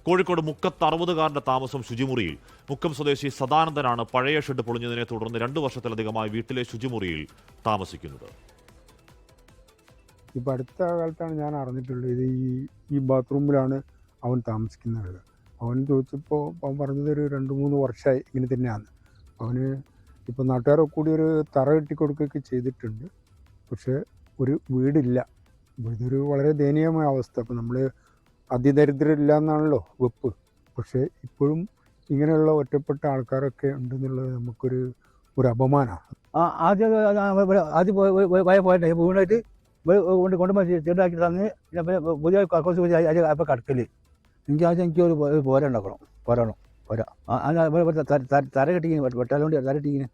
കോഴിക്കോട് മുക്കത്ത് 60കാരന്റെ താമസം ശുചിമുറിയിൽ. മുക്കം സ്വദേശി സദാനന്ദനാണ് പഴയ ഷെഡ് പൊളിഞ്ഞതിനെ തുടർന്ന് 2 വർഷത്തിലധികമായി വീട്ടിലെ ശുചിമുറിയിൽ താമസിക്കുന്നത്. ഇപ്പം അടുത്ത കാലത്താണ് ഞാൻ അറിഞ്ഞിട്ടുള്ളത് ഇത് ഈ ബാത്റൂമിലാണ് അവൻ താമസിക്കുന്നത്. അവൻ ചോദിച്ചപ്പോൾ അവൻ പറഞ്ഞത് ഒരു 2-3 വർഷമായി ഇങ്ങനെ തന്നെയാണ്. അവന് ഇപ്പോൾ നാട്ടുകാരെ കൂടി ഒരു തറ കെട്ടിക്കൊടുക്കുകയൊക്കെ ചെയ്തിട്ടുണ്ട്. പക്ഷേ ഒരു വീടില്ല. ഇതൊരു വളരെ ദയനീയമായ അവസ്ഥ. അപ്പോൾ നമ്മൾ അതിദരിദ്രരില്ല എന്നാണല്ലോ വെപ്പ്. പക്ഷേ ഇപ്പോഴും ഇങ്ങനെയുള്ള ഒറ്റപ്പെട്ട ആൾക്കാരൊക്കെ ഉണ്ടെന്നുള്ളത് നമുക്കൊരു അപമാനമാണ്. ആദ്യം വീണായിട്ട് കൊണ്ടുപോയി ചെറുതാക്കി തന്ന് പുതിയ കുറച്ച് അപ്പോൾ കടക്കൽ എനിക്കൊരു പോര ഉണ്ടാക്കണം പോരാ തര കെട്ടിങ്ങനെ വെട്ടാലോണ്ട് തര കെട്ടിങ്ങനെ.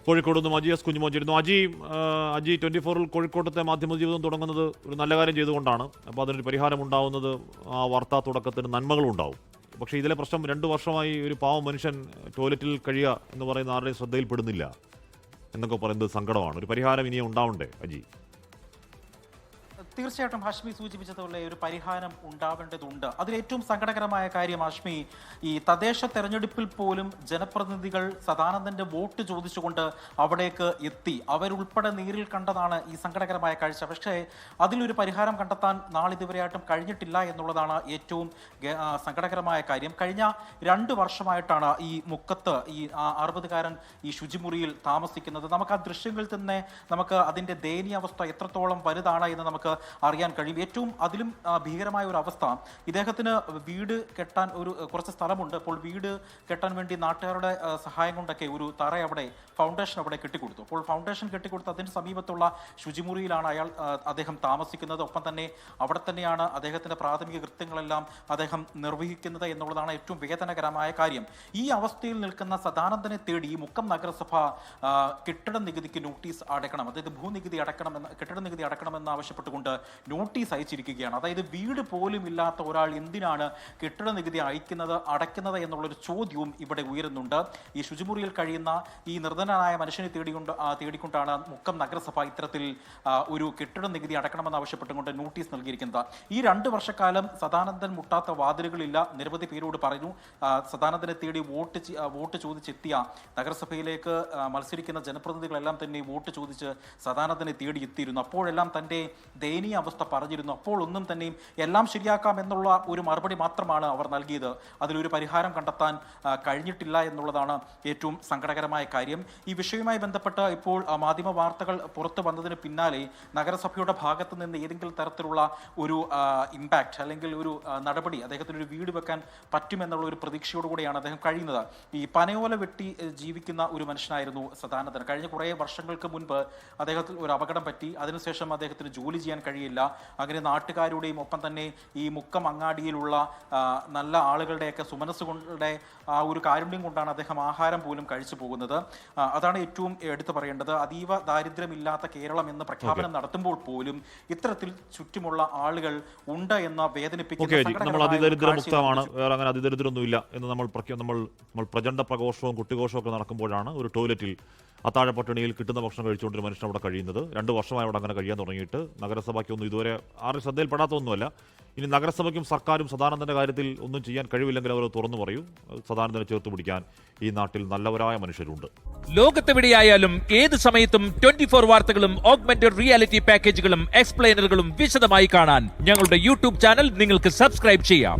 കോഴിക്കോട് നിന്ന് അജി എസ് കുഞ്ഞുമോൻ ചേരുന്നു. അജി 24-ൽ കോഴിക്കോട്ടത്തെ മാധ്യമ ജീവിതം തുടങ്ങുന്നത് ഒരു നല്ല കാര്യം ചെയ്തുകൊണ്ടാണ്. അപ്പോൾ അതിനൊരു പരിഹാരം ഉണ്ടാവുന്നത് ആ വാർത്താ തുടക്കത്തിന് നന്മകളും ഉണ്ടാവും. പക്ഷേ ഇതിലെ പ്രശ്നം 2 വർഷമായി ഒരു പാവം മനുഷ്യൻ ടോയ്ലറ്റിൽ കഴിയുക എന്ന് പറയുന്ന ആരുടെയും ശ്രദ്ധയിൽപ്പെടുന്നില്ല എന്നൊക്കെ പറയുന്നത് സങ്കടമാണ്. ഒരു പരിഹാരം ഇനിയും ഉണ്ടാവണ്ടേ അജി? തീർച്ചയായിട്ടും ഹാഷ്മി സൂചിപ്പിച്ചതുപോലെ ഒരു പരിഹാരം ഉണ്ടാവേണ്ടതുണ്ട്. അതിലേറ്റവും സങ്കടകരമായ കാര്യം ഹാഷ്മി, ഈ തദ്ദേശ തെരഞ്ഞെടുപ്പിൽ പോലും ജനപ്രതിനിധികൾ സദാനന്ദന്റെ വോട്ട് ചോദിച്ചുകൊണ്ട് അവിടേക്ക് എത്തി. അവരുൾപ്പെടെ നേരിൽ കണ്ടതാണ് ഈ സങ്കടകരമായ കാഴ്ച. പക്ഷേ അതിലൊരു പരിഹാരം കണ്ടെത്താൻ നാളിതുവരെയായിട്ടും കഴിഞ്ഞിട്ടില്ല എന്നുള്ളതാണ് ഏറ്റവും സങ്കടകരമായ കാര്യം. കഴിഞ്ഞ 2 വർഷമായിട്ടാണ് ഈ മുക്കത്ത് ഈ 60കാരൻ ഈ ശുചിമുറിയിൽ താമസിക്കുന്നത്. നമുക്ക് ആ ദൃശ്യങ്ങളിൽ തന്നെ നമുക്ക് അതിൻ്റെ ദയനീയാവസ്ഥ എത്രത്തോളം വലുതാണ് എന്ന് നമുക്ക് അറിയാൻ കഴിയും. ഏറ്റവും അതിലും ഭീകരമായ ഒരു അവസ്ഥ, ഇദ്ദേഹത്തിന് വീട് കെട്ടാൻ കുറച്ച് സ്ഥലമുണ്ട്. അപ്പോൾ വീട് കെട്ടാൻ വേണ്ടി നാട്ടുകാരുടെ സഹായം കൊണ്ടൊക്കെ ഒരു തറ അവിടെ ഫൗണ്ടേഷൻ അവിടെ കെട്ടിക്കൊടുത്തു. അപ്പോൾ ഫൗണ്ടേഷൻ കെട്ടിക്കൊടുത്ത് അതിന് സമീപത്തുള്ള ശുചിമുറിയിലാണ് അദ്ദേഹം താമസിക്കുന്നത്. ഒപ്പം തന്നെ അവിടെ തന്നെയാണ് അദ്ദേഹത്തിൻ്റെ പ്രാഥമിക കൃത്യങ്ങളെല്ലാം അദ്ദേഹം നിർവഹിക്കുന്നത് എന്നുള്ളതാണ് ഏറ്റവും വേദനകരമായ കാര്യം. ഈ അവസ്ഥയിൽ നിൽക്കുന്ന സദാനന്ദനെ തേടി മുക്കം നഗരസഭ കെട്ടിട നികുതിക്ക് നോട്ടീസ് അടയ്ക്കണം, അതായത് ഭൂനികുതി അടയ്ക്കണമെന്ന് കെട്ടിട നികുതി അടയ്ക്കണമെന്ന് ആവശ്യപ്പെട്ടുകൊണ്ട് നോട്ടീസ് അയച്ചിരിക്കുകയാണ്. അതായത് വീട് പോലും ഇല്ലാത്ത ഒരാൾ എന്തിനാണ് കെട്ടിട നികുതി അടയ്ക്കുന്നത് എന്നുള്ളൊരു ചോദ്യവും ഇവിടെ ഉയരുന്നുണ്ട്. ഈ ശുചിമുറിയിൽ കഴിയുന്ന ഈ നിർധനനായ മനുഷ്യനെ തേടിക്കൊണ്ടാണ് മുക്കം നഗരസഭ ഇത്തരത്തിൽ ഒരു കെട്ടിട നികുതി അടയ്ക്കണമെന്ന് ആവശ്യപ്പെട്ടുകൊണ്ട് നോട്ടീസ് നൽകിയിരിക്കുന്നത്. ഈ 2 വർഷക്കാലം സദാനന്ദൻ മുട്ടാത്ത വാതിലുകളില്ല. നിരവധി പേരോട് പറഞ്ഞു. സദാനന്ദനെ തേടി വോട്ട് ചോദിച്ചെത്തിയ നഗരസഭയിലേക്ക് മത്സരിക്കുന്ന ജനപ്രതിനിധികളെല്ലാം തന്നെ വോട്ട് ചോദിച്ച് സദാനന്ദനെ തേടി എത്തിയിരുന്നു. അപ്പോഴെല്ലാം തൻ്റെ ദയനീയ അവസ്ഥ പറഞ്ഞിരുന്നു. അപ്പോൾ ഒന്നും തന്നെയും എല്ലാം ശരിയാക്കാം എന്നുള്ള ഒരു മറുപടി മാത്രമാണ് അവർ നൽകിയത്. അതിലൊരു പരിഹാരം കണ്ടെത്താൻ കഴിഞ്ഞിട്ടില്ല എന്നുള്ളതാണ് ഏറ്റവും സങ്കടകരമായ കാര്യം. ഈ വിഷയവുമായി ബന്ധപ്പെട്ട് ഇപ്പോൾ മാധ്യമ വാർത്തകൾ പുറത്തു വന്നതിന് പിന്നാലെ നഗരസഭയുടെ ഭാഗത്ത് നിന്ന് ഏതെങ്കിലും തരത്തിലുള്ള ഒരു ഇമ്പാക്റ്റ് അല്ലെങ്കിൽ ഒരു നടപടി അദ്ദേഹത്തിന് ഒരു വീട് വെക്കാൻ പറ്റുമെന്നുള്ള ഒരു പ്രതീക്ഷയോടുകൂടിയാണ് അദ്ദേഹം കഴിയുന്നത്. ഈ പനയോല വെട്ടി ജീവിക്കുന്ന ഒരു മനുഷ്യനായിരുന്നു സദാനന്ദൻ. കഴിഞ്ഞ കുറേ വർഷങ്ങൾക്ക് മുൻപ് അദ്ദേഹത്തിന് ഒരു അപകടം പറ്റി. അതിനുശേഷം അദ്ദേഹത്തിന് ജോലി ചെയ്യാൻ കഴിയില്ല. അങ്ങനെ നാട്ടുകാരുടെയും ഒപ്പം തന്നെ ഈ മുക്കം അങ്ങാടിയിലുള്ള നല്ല ആളുകളുടെയൊക്കെ സുമനസ്സുകളുടെ ആ ഒരു കാരുണ്യം കൊണ്ടാണ് അദ്ദേഹം ആഹാരം പോലും കഴിച്ചു പോകുന്നത്. അതാണ് ഏറ്റവും എടുത്തു പറയേണ്ടത്. അതീവ ദാരിദ്ര്യമില്ലാത്ത കേരളം എന്ന് പ്രഖ്യാപനം നടത്തുമ്പോൾ പോലും ഇത്തരത്തിൽ ചുറ്റുമുള്ള ആളുകൾ ഉണ്ട് എന്ന വേദനിപ്പിക്കുന്ന നമ്മൾ അതിദരിദ്രമുക്തമാണ്, വേറെ അങ്ങനെ അതിദരിദ്രമൊന്നുമില്ല എന്ന് നമ്മൾ പ്രചണ്ഡ പ്രഘോഷവും കുട്ടിഘോഷവും ഒക്കെ നടക്കുമ്പോഴാണ് ഒരു ടോയ്ലറ്റിൽ അത്താഴപ്പട്ടിണിയിൽ കിട്ടുന്ന ഭക്ഷണം കഴിച്ചുകൊണ്ടൊരു മനുഷ്യൻ അവിടെ കഴിയുന്നത്. 2 വർഷമായി അവിടെ അങ്ങനെ കഴിയാൻ തുടങ്ങിയിട്ട് നഗരസഭയ്ക്കൊന്നും ഇതുവരെ ആരും ശ്രദ്ധയിൽപ്പെടാത്തൊന്നുമല്ല. ഇനി നഗരസഭയ്ക്കും സർക്കാരും സദാനന്ദന്റെ കാര്യത്തിൽ ഒന്നും ചെയ്യാൻ കഴിവില്ലെങ്കിൽ അവർ തുറന്നു പറയൂ. സദാനന്ദനെ ചേർത്ത് പിടിക്കാൻ ഈ നാട്ടിൽ നല്ലവരായ മനുഷ്യരുണ്ട്. ലോകത്തെവിടെയായാലും ഏത് സമയത്തും 24 വാർത്തകളും ഓഗ്മെന്റഡ് റിയാലിറ്റി പാക്കേജുകളും എക്സ്പ്ലെയിനറുകളും വിശദമായി കാണാൻ ഞങ്ങളുടെ യൂട്യൂബ് ചാനൽ നിങ്ങൾക്ക് സബ്സ്ക്രൈബ് ചെയ്യാം.